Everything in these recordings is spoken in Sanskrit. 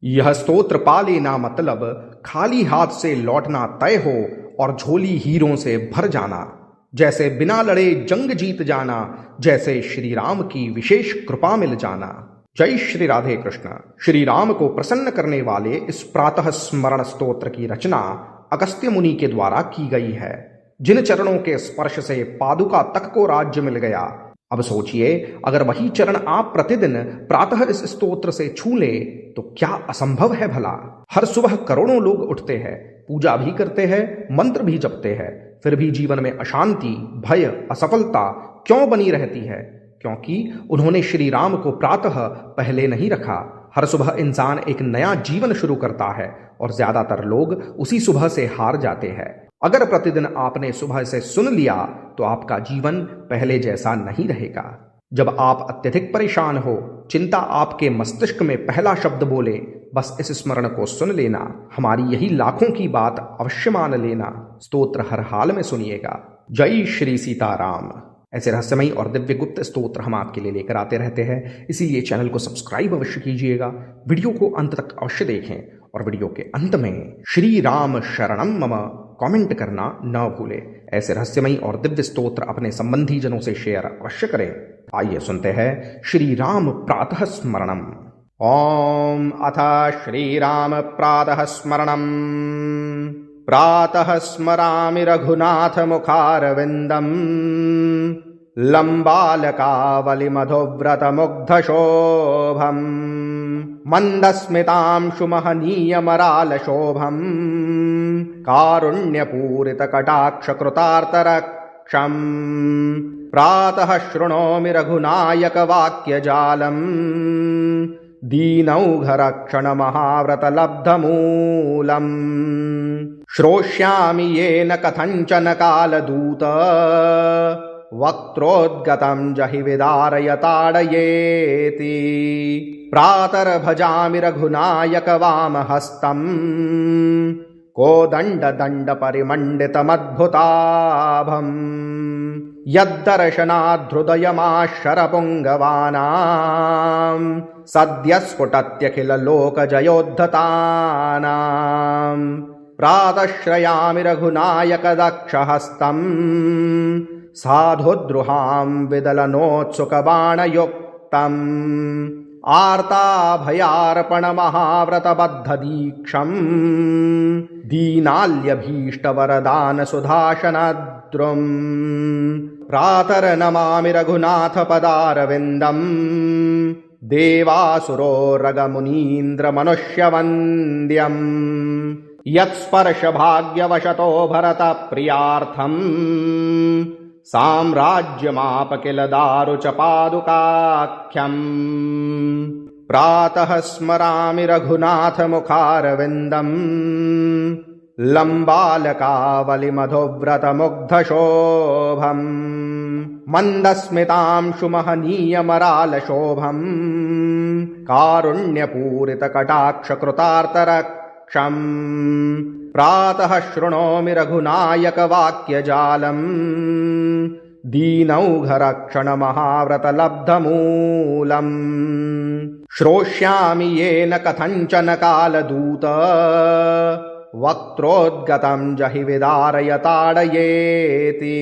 यह स्तोत्र पा लेना मतलब खाली हाथ से लौटना तय हो और झोली हीरों से भर जाना। जैसे बिना लड़े जंग जीत जाना, जैसे श्री राम की विशेष कृपा मिल जाना। जय श्री राधे कृष्ण। श्री राम को प्रसन्न करने वाले इस प्रातः स्मरण स्तोत्र की रचना अगस्त्य मुनि के द्वारा की गई है, जिन चरणों के स्पर्श से पादुका तक को राज्य मिल गया। अब सोचिए, अगर वही चरण आप प्रतिदिन प्रातः इस स्तोत्र से छू ले तो क्या असंभव है भला। हर सुबह करोड़ों लोग उठते हैं, पूजा भी करते हैं, मंत्र भी जपते हैं, फिर भी जीवन में अशांति, भय, असफलता क्यों बनी रहती है? क्योंकि उन्होंने श्री राम को प्रातः पहले नहीं रखा। हर सुबह इंसान एक नया जीवन शुरू करता है और ज्यादातर लोग उसी सुबह से हार जाते हैं। अगर प्रतिदिन आपने सुबह से सुन लिया तो आपका जीवन पहले जैसा नहीं रहेगा। जब आप अत्यधिक परेशान हो, चिंता आपके मस्तिष्क में पहला शब्द बोले, बस इस स्मरण को सुन लेना। हमारी यही लाखों की बात अवश्य मान लेना। स्तोत्र हर हाल में सुनिएगा। जय श्री सीताराम। ऐसे रहस्यमयी और दिव्य गुप्त स्तोत्र हम आपके लिए लेकर आते रहते हैं, इसीलिए चैनल को सब्सक्राइब अवश्य कीजिएगा। वीडियो को अंत तक अवश्य देखें और वीडियो के अंत में श्री राम शरणम मम कमेंट करना न भूले। ऐसे रहस्यमयी और दिव्य स्तोत्र अपने संबंधी जनों से शेयर अवश्य करें। आइए सुनते हैं श्री राम प्रातः स्मरणम। ओम अथ श्री राम प्रातः स्मरणम। प्रातः स्मरामि रघुनाथ मुखारविंदम, लंबालकावलिमधुव्रत मुग्धशोभम, मंदस्मितांशु महनीयमरालशोभम, कारुण्यपूरित कटाक्ष कृतार्तरक्षम। प्रातः शृणोमि रघुनायक वाक्यजालम, दीनौघरक्षण महाव्रत लब्धमूलम। श्रोष्यामि येन कथञ्चन कालदूत, वक्त्रोद्गतं जहि विदारय ताडयेति। प्रातर्भजामि रघुनायक वामहस्तम्, कोदण्ड परिमण्डितमद्भुताभम्। यद्दर्शनाद्धृदयमाशरपुङ्गवानाम्, सद्य स्फुटत्यखिल लोकजयोद्धतानाम्। प्रातःश्रयामि रघुनायक दक्षहस्तम्, साधुद्रुहां विदलनोत्सुकबाणयुक्तम्। आर्ताभयार्पणमहाव्रतबद्धदीक्षम्, दीनाल्यभीष्टवरदानसुधाशनद्रुम्। प्रातर्नमामि रघुनाथपदारविन्दम्, देवासुरोरगमुनीन्द्रमनुष्यवन्द्यम्। यत्स्पर्शभाग्यवशतो भरतप्रियार्थम्, साम्राज्यमाप किल दारु च पादुकाख्यम्। प्रातः स्मरामि रघुनाथ मुखारविन्दम्, लंबालकावलिमधुव्रत मुग्धशोभम्, मंदस्मितांशु महनीयमरालशोभम्, कारुण्यपूरित कटाक्ष कृतार्तरक्षम्। प्रातः शृणोमि रघुनायक वाक्यजालम्, दीनौघरक्षण महाव्रत लब्धमूलम्। श्रोष्यामि येन कथञ्चन कालदूत, वक्त्रोद्गतं जहि विदारय ताडयेति।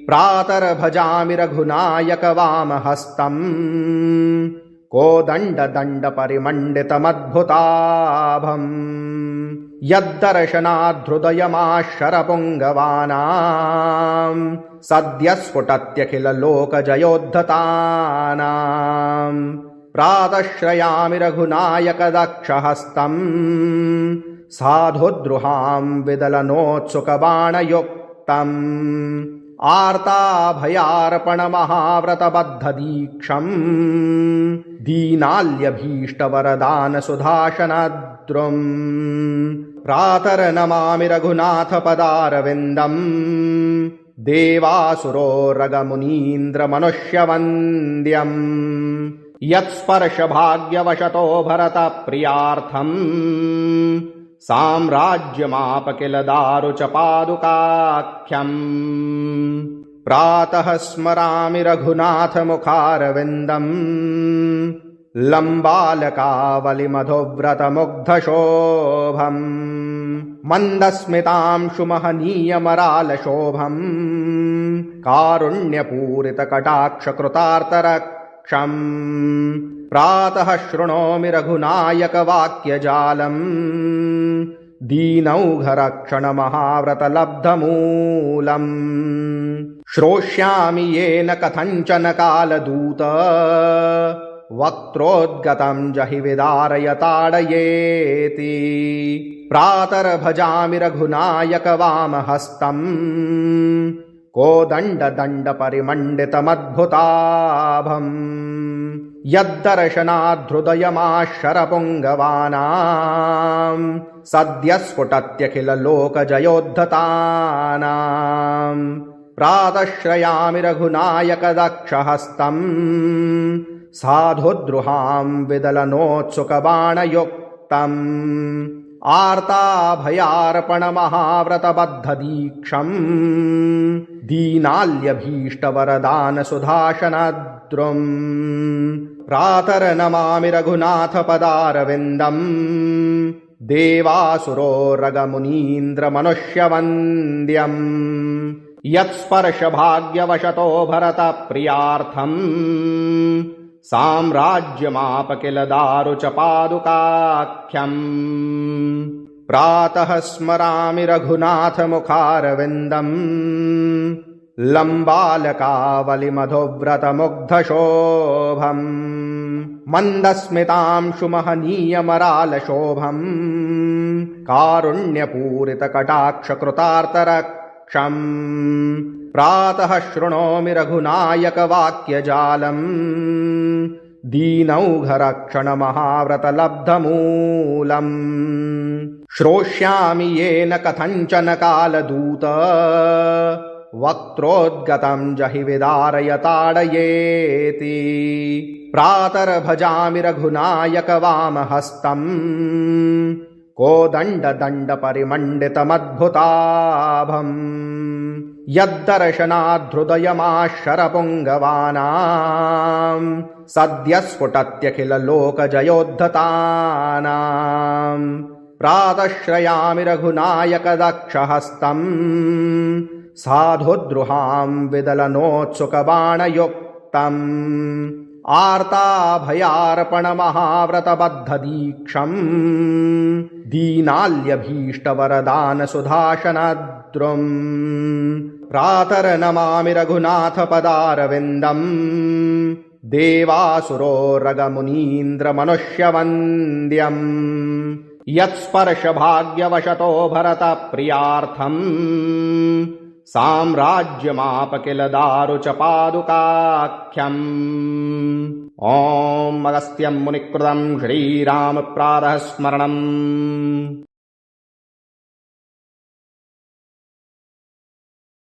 प्रातर्भजामि रघुनायक वामहस्तम्, कोदण्ड परिमण्डितमद्भुताभम्। यद्दर्शनाद्धृदयमाशरपुङ्गवानाम्, सद्य स्फुटत्यखिल लोकजयोद्धतानाम्। प्रातःश्रयामि रघुनायक दक्षहस्तम्, साधुद्रुहां विदलनोत्सुकबाणयुक्तम्। आर्ताभयार्पणमहाव्रतबद्धदीक्षम्, दीनाल्यभीष्टवरदानसुधाशनद्रुम्। प्रातर्नमामि रघुनाथपदारविन्दम्, देवासुरोरगमुनीन्द्रमनुष्यवन्द्यम्। यत्स्पर्शभाग्यवशतो भरतप्रियार्थम्, साम्राज्यमाप किल दारु च पादुकाख्यम्। प्रातः स्मरामि रघुनाथ मुखारविन्दम्, लम्बालकावलिमधुव्रतमुग्धशोभम् मन्दस्मितांशुमहनीयमरालशोभम् कारुण्यपूरितकटाक्षकृतार्तरक्षम् प्रातः शृणोमि रघुनायकवाक्यजालम् दीनौघरक्षणमहाव्रतलब्धमूलम् श्रोष्यामि येन कथञ्चन कालदूत वक्त्रोद्गतं जहि विदारयताडयेति प्रातर्भजामि रघुनायकवामहस्तम् कोदण्डदण्डपरिमण्डितमद्भुताभम् यद्दर्शनाद्धृदयमाशरपुङ्गवानाम् सद्यः स्फुटत्यखिललोकजयोद्धतानाम् प्रातःश्रयामि रघुनायकदक्षहस्तम् साधुद्रुहां विदलनोत्सुकबाणयुक्तम् आर्ताभयार्पणमहाव्रतबद्धदीक्षम् दीनाल्यभीष्टवरदानसुधाशनद्रुम् प्रातर्नमामि रघुनाथपदारविन्दम् देवासुरोरगमुनीन्द्रमनुष्यवन्द्यम् यत्स्पर्शभाग्यवशतो भरतप्रियार्थम् साम्राज्यमाप किल दारु च पादुकाख्यम् प्रातः स्मरामि रघुनाथमुखारविन्दम् लम्बालकावलिमधुव्रतमुग्धशोभम् मन्दस्मितांशुमहनीयमरालशोभम् कारुण्यपूरितकटाक्षकृतार्तरक्षम् प्रातः शृणोमि रघुनायकवाक्यजालम् दीनौघरक्षणमहाव्रतलब्धमूलम् श्रोष्यामि येन कथञ्चन कालदूत वक्त्रोद्गतं जहि विदारयताडयेति प्रातर्भजामि रघुनायकवामहस्तम् कोदण्डदण्डपरिमण्डितमद्भुताभम् यद्दर्शनाद्धृदयमाशरपुङ्गवानाम् सद्यः स्फुटत्यखिललोकजयोद्धतानाम् प्रातःश्रयामि रघुनायकदक्षहस्तम् साधुद्रुहां विदलनोत्सुकबाणयुक्तम् आर्ताभयार्पणमहाव्रतबद्धदीक्षम् दीनाल्यभीष्टवरदानसुधाशनद्रुम् प्रातर्नमामि रघुनाथपदारविन्दम् देवासुरोरगमुनीन्द्रमनुष्यवन्द्यम् यत्स्पर्शभाग्यवशतो भरतप्रियार्थम् साम्राज्यमाप किल दारु च पादुकाख्यम् ॐ अगस्त्यं मुनिकृतं श्रीरामप्रातः स्मरणम्।